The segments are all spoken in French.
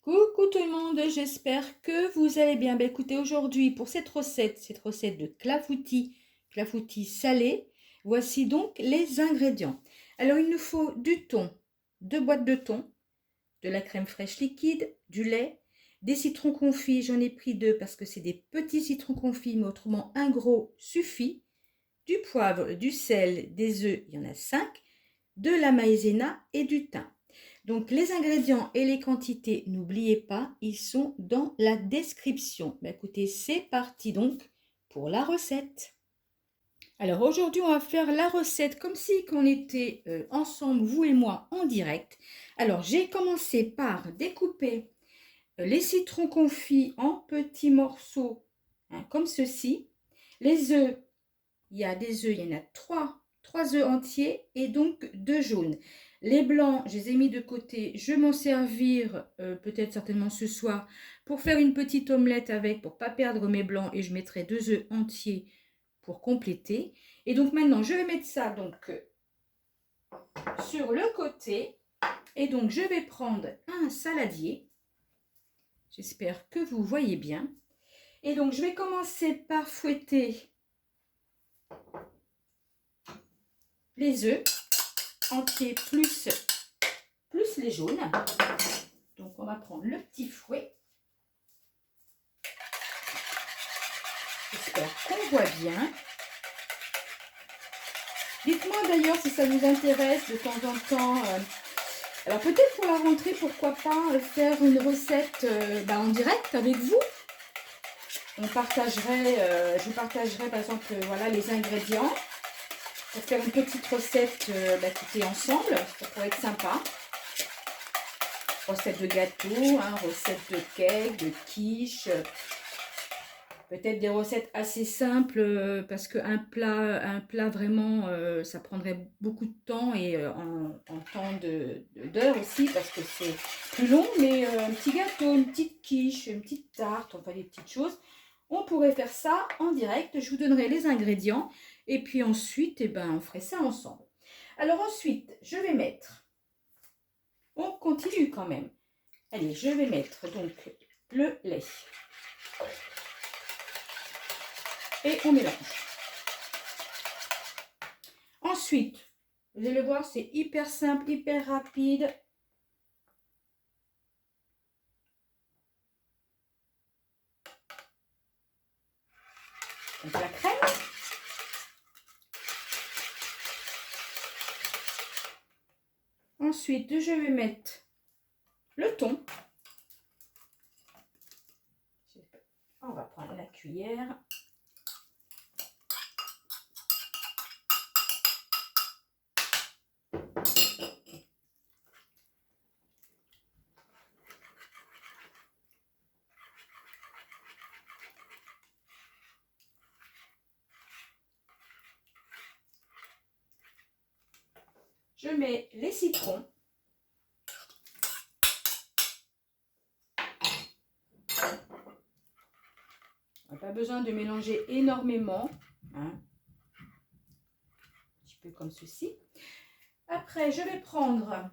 Coucou tout le monde, j'espère que vous allez bien. Écoutez, aujourd'hui pour cette recette de clafoutis salé, voici donc les ingrédients. Alors il nous faut du thon, 2 boîtes de thon, de la crème fraîche liquide, du lait, des citrons confits, j'en ai pris 2 parce que c'est des petits citrons confits, mais autrement un gros suffit, du poivre, du sel, des œufs, il y en a 5, de la maïzena et du thym. Donc les ingrédients et les quantités, n'oubliez pas, ils sont dans la description. Écoutez, c'est parti donc pour la recette. Alors aujourd'hui, on va faire la recette comme si on était ensemble, vous et moi, en direct. Alors j'ai commencé par découper les citrons confits en petits morceaux, comme ceci. Les œufs, il y a des œufs, il y en a 3 œufs entiers et donc 2 jaunes. Les blancs, je les ai mis de côté. Je vais m'en servir peut-être certainement ce soir pour faire une petite omelette avec, pour ne pas perdre mes blancs. Et je mettrai 2 œufs entiers pour compléter. Et donc maintenant, je vais mettre ça donc sur le côté. Et donc, je vais prendre un saladier. J'espère que vous voyez bien. Et donc, je vais commencer par fouetter les œufs entiers plus les jaunes. Donc on va prendre le petit fouet. J'espère qu'on voit bien. Dites-moi d'ailleurs si ça vous intéresse de temps en temps. Alors peut-être pour la rentrée, pourquoi pas faire une recette en direct avec vous. Je partagerai par exemple voilà, les ingrédients pour faire une petite recette écoutez, ensemble. Ça pourrait être sympa. Recette de gâteau, recette de cake, de quiche, peut-être des recettes assez simples parce qu'un plat vraiment, ça prendrait beaucoup de temps et en temps d'heure aussi parce que c'est plus long, mais un petit gâteau, une petite quiche, une petite tarte, enfin des petites choses. On pourrait faire ça en direct, je vous donnerai les ingrédients et puis ensuite, on ferait ça ensemble. Alors ensuite, je vais mettre... On continue quand même. Allez, je vais mettre donc le lait. Et on mélange. Ensuite, vous allez voir, c'est hyper simple, hyper rapide. Donc la crème. Ensuite, je vais mettre le thon. On va prendre la cuillère. Je mets les citrons. On n'a pas besoin de mélanger énormément. Un petit peu comme ceci. Après, je vais prendre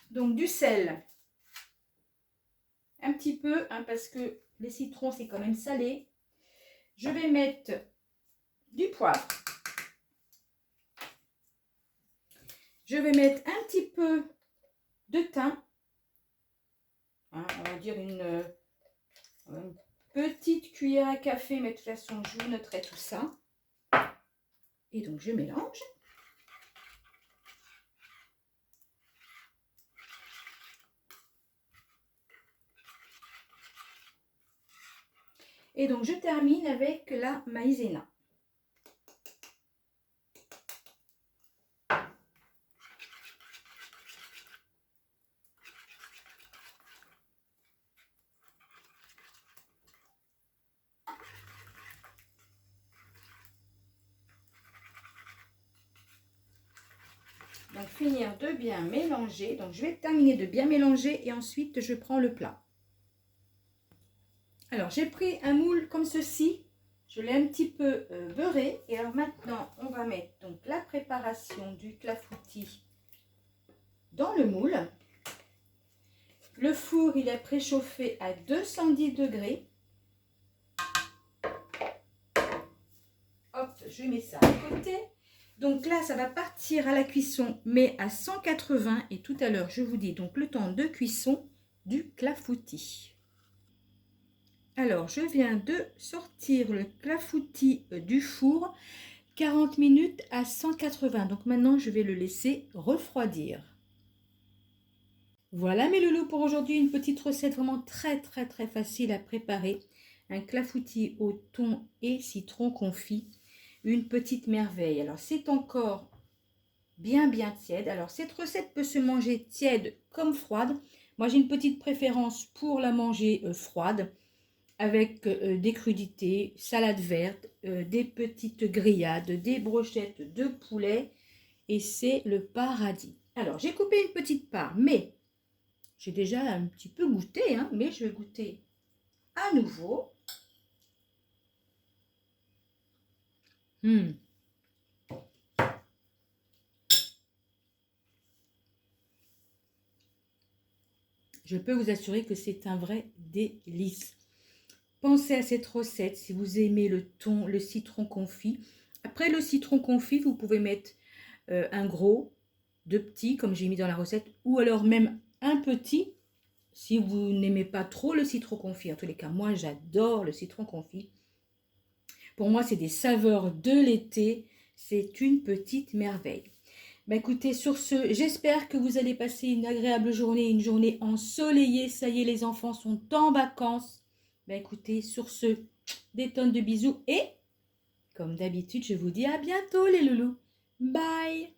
donc du sel. Un petit peu, parce que les citrons, c'est quand même salé. Je vais mettre du poivre. Je vais mettre un petit peu de thym. On va dire une petite cuillère à café, mais de toute façon, je vous noterai tout ça. Et donc, je mélange. Et donc, je termine avec la maïzena. Donc, finir de bien mélanger. Donc, je vais terminer de bien mélanger et ensuite, je prends le plat. Alors, j'ai pris un moule comme ceci. Je l'ai un petit peu beurré. Et alors maintenant, on va mettre donc la préparation du clafoutis dans le moule. Le four, il est préchauffé à 210 degrés. Hop, je mets ça à côté. Donc là, ça va partir à la cuisson, mais à 180. Et tout à l'heure, je vous dis donc le temps de cuisson du clafoutis. Alors, je viens de sortir le clafoutis du four, 40 minutes à 180. Donc maintenant, je vais le laisser refroidir. Voilà mes loulous pour aujourd'hui, une petite recette vraiment très facile à préparer. Un clafoutis au thon et citron confit, une petite merveille. Alors c'est encore bien tiède. Alors cette recette peut se manger tiède comme froide. Moi j'ai une petite préférence pour la manger froide, avec des crudités, salade verte, des petites grillades, des brochettes de poulet, et c'est le paradis. Alors j'ai coupé une petite part, mais j'ai déjà un petit peu goûté, hein, mais je vais goûter à nouveau. Je peux vous assurer que c'est un vrai délice. Pensez à cette recette si vous aimez le thon, le citron confit. Après le citron confit, vous pouvez mettre un gros, deux petits comme j'ai mis dans la recette, ou alors même un petit si vous n'aimez pas trop le citron confit. En tous les cas, moi j'adore le citron confit. Pour moi, c'est des saveurs de l'été. C'est une petite merveille. Bah écoutez, sur ce, j'espère que vous allez passer une agréable journée, une journée ensoleillée. Ça y est, les enfants sont en vacances. Bah écoutez, sur ce, des tonnes de bisous et, comme d'habitude, je vous dis à bientôt les loulous. Bye!